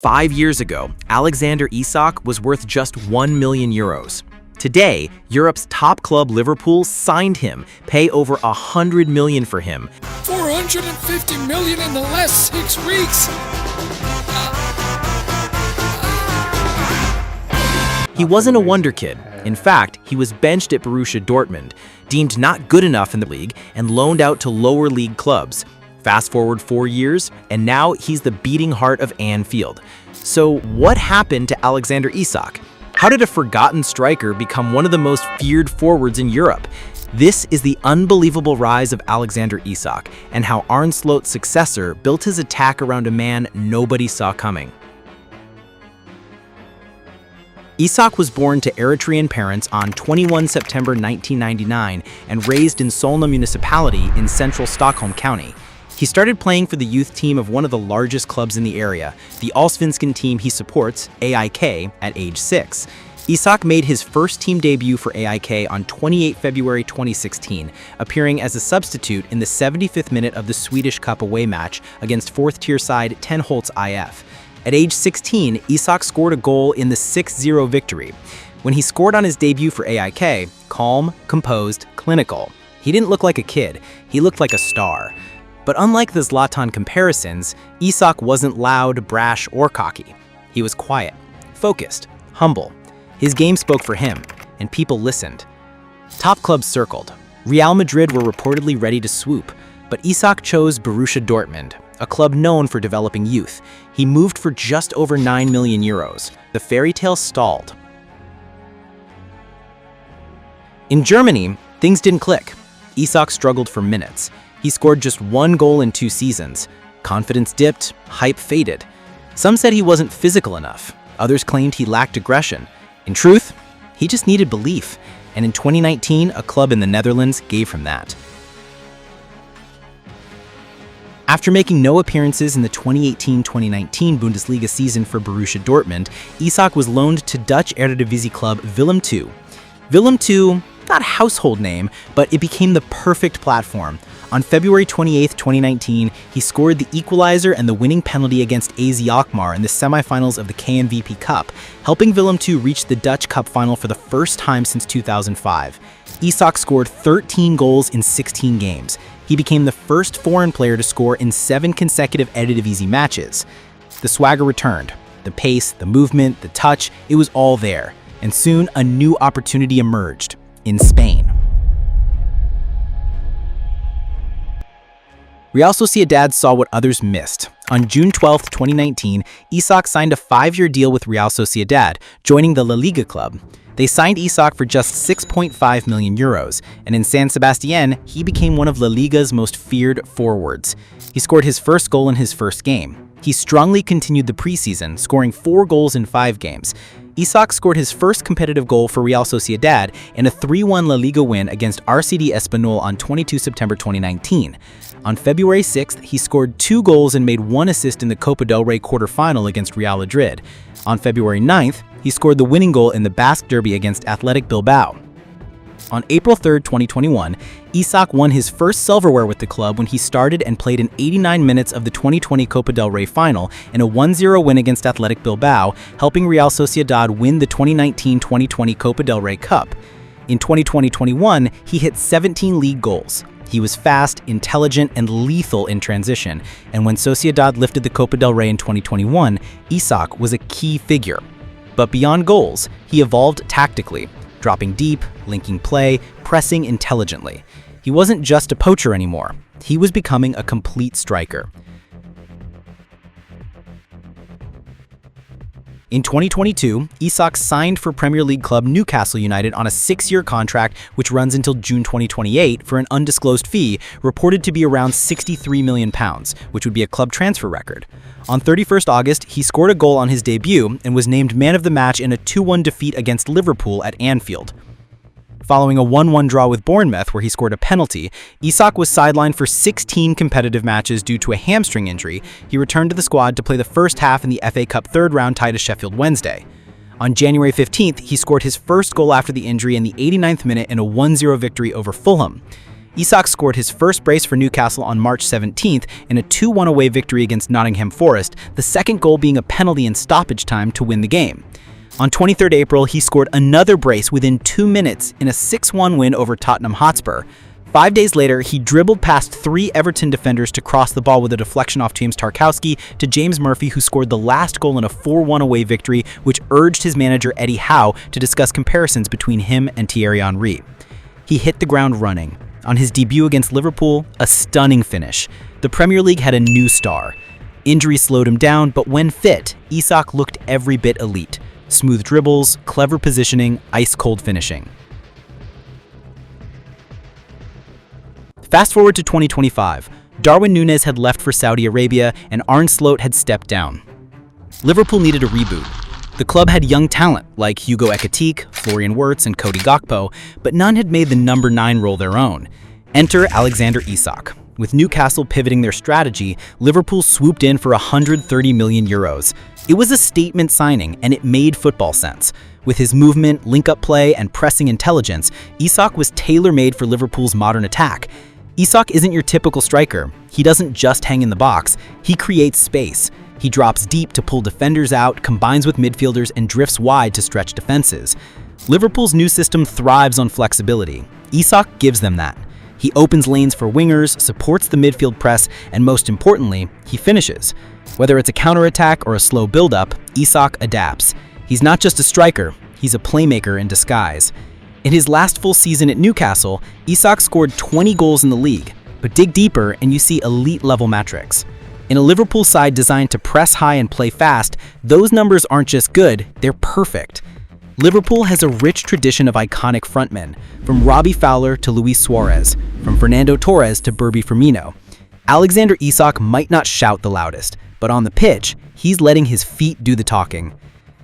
5 years ago, Alexander Isak was worth just €1 million. Today, Europe's top club Liverpool signed him, pay over $100 million for him. 450 million in the last 6 weeks. He wasn't a wonderkid. In fact, he was benched at Borussia Dortmund, deemed not good enough in the league, and loaned out to lower league clubs. Fast forward 4 years, and now he's the beating heart of Anfield. So what happened to Alexander Isak? How did a forgotten striker become one of the most feared forwards in Europe? This is the unbelievable rise of Alexander Isak, and how Arne Slot's successor built his attack around a man nobody saw coming. Isak was born to Eritrean parents on 21 September 1999 and raised in Solna municipality in central Stockholm County. He started playing for the youth team of one of the largest clubs in the area, the Allsvenskan team he supports, AIK, at age 6. Isak made his first team debut for AIK on 28 February 2016, appearing as a substitute in the 75th minute of the Swedish Cup away match against 4th-tier side Ten Holtz IF. At age 16, Isak scored a goal in the 6-0 victory. When he scored on his debut for AIK, calm, composed, clinical. He didn't look like a kid, he looked like a star. But unlike the Zlatan comparisons, Isak wasn't loud, brash, or cocky. He was quiet, focused, humble. His game spoke for him, and people listened. Top clubs circled. Real Madrid were reportedly ready to swoop, but Isak chose Borussia Dortmund, a club known for developing youth. He moved for just over €9 million. The fairy tale stalled. In Germany, things didn't click. Isak struggled for minutes. He scored just 1 goal in 2 seasons. Confidence dipped, hype faded. Some said he wasn't physical enough. Others claimed he lacked aggression. In truth, he just needed belief. And in 2019, a club in the Netherlands gave him that. After making no appearances in the 2018-2019 Bundesliga season for Borussia Dortmund, Isak was loaned to Dutch Eredivisie club Willem II. Willem II, not a household name, but it became the perfect platform. On February 28, 2019, he scored the equalizer and the winning penalty against AZ Alkmaar in the semifinals of the KNVB Cup, helping Willem II reach the Dutch Cup final for the first time since 2005. Isak scored 13 goals in 16 games. He became the first foreign player to score in 7 consecutive Eredivisie matches. The swagger returned. The pace, the movement, the touch, it was all there. And soon, a new opportunity emerged in Spain. Real Sociedad saw what others missed. On June 12, 2019, Isak signed a 5-year deal with Real Sociedad, joining the La Liga club. They signed Isak for just €6.5 million, and in San Sebastián, he became one of La Liga's most feared forwards. He scored his first goal in his first game. He strongly continued the preseason, scoring 4 goals in 5 games. Isak scored his first competitive goal for Real Sociedad in a 3-1 La Liga win against RCD Espanyol on 22 September 2019. On February 6th, he scored 2 goals and made 1 assist in the Copa del Rey quarterfinal against Real Madrid. On February 9th, he scored the winning goal in the Basque Derby against Athletic Bilbao. On April 3, 2021, Isak won his first silverware with the club when he started and played in 89 minutes of the 2020 Copa del Rey final in a 1-0 win against Athletic Bilbao, helping Real Sociedad win the 2019-2020 Copa del Rey Cup. In 2020-21, he hit 17 league goals. He was fast, intelligent, and lethal in transition, and when Sociedad lifted the Copa del Rey in 2021, Isak was a key figure. But beyond goals, he evolved tactically, dropping deep, linking play, pressing intelligently. He wasn't just a poacher anymore. He was becoming a complete striker. In 2022, Isak signed for Premier League club Newcastle United on a 6-year contract which runs until June 2028 for an undisclosed fee reported to be around £63 million, which would be a club transfer record. On 31st August, he scored a goal on his debut and was named man of the match in a 2-1 defeat against Liverpool at Anfield. Following a 1-1 draw with Bournemouth where he scored a penalty, Isak was sidelined for 16 competitive matches due to a hamstring injury. He returned to the squad to play the first half in the FA Cup third round tie to Sheffield Wednesday. On January 15th, he scored his first goal after the injury in the 89th minute in a 1-0 victory over Fulham. Isak scored his first brace for Newcastle on March 17th in a 2-1 away victory against Nottingham Forest, the second goal being a penalty in stoppage time to win the game. On 23rd April, he scored another brace within 2 minutes in a 6-1 win over Tottenham Hotspur. 5 days later, he dribbled past 3 Everton defenders to cross the ball with a deflection off James Tarkowski to James Murphy, who scored the last goal in a 4-1 away victory, which urged his manager Eddie Howe to discuss comparisons between him and Thierry Henry. He hit the ground running. On his debut against Liverpool, a stunning finish. The Premier League had a new star. Injuries slowed him down, but when fit, Isak looked every bit elite. Smooth dribbles, clever positioning, ice-cold finishing. Fast forward to 2025. Darwin Núñez had left for Saudi Arabia and Arne Slot had stepped down. Liverpool needed a reboot. The club had young talent like Hugo Ekitike, Florian Wirtz, and Cody Gakpo, but none had made the number 9 role their own. Enter Alexander Isak. With Newcastle pivoting their strategy, Liverpool swooped in for €130 million. It was a statement signing, and it made football sense. With his movement, link-up play, and pressing intelligence, Isak was tailor-made for Liverpool's modern attack. Isak isn't your typical striker. He doesn't just hang in the box, he creates space. He drops deep to pull defenders out, combines with midfielders, and drifts wide to stretch defenses. Liverpool's new system thrives on flexibility. Isak gives them that. He opens lanes for wingers, supports the midfield press, and most importantly, he finishes. Whether it's a counterattack or a slow build-up, Isak adapts. He's not just a striker, he's a playmaker in disguise. In his last full season at Newcastle, Isak scored 20 goals in the league, but dig deeper and you see elite-level metrics. In a Liverpool side designed to press high and play fast, those numbers aren't just good, they're perfect. Liverpool has a rich tradition of iconic frontmen, from Robbie Fowler to Luis Suarez, from Fernando Torres to Burby Firmino. Alexander Isak might not shout the loudest, but on the pitch, he's letting his feet do the talking.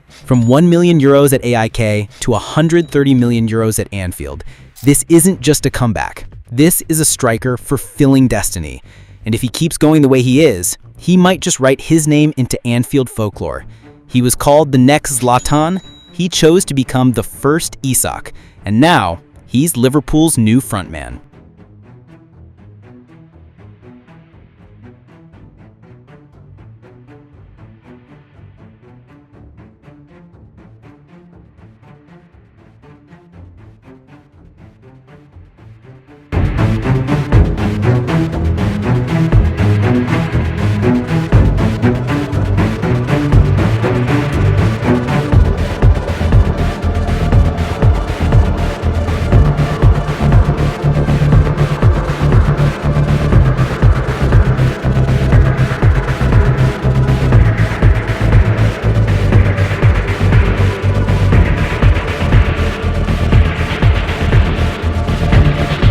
From €1 million at AIK to €130 million at Anfield, this isn't just a comeback. This is a striker fulfilling destiny. And if he keeps going the way he is, he might just write his name into Anfield folklore. He was called the next Zlatan. He chose to become the first Isak. And now, he's Liverpool's new frontman.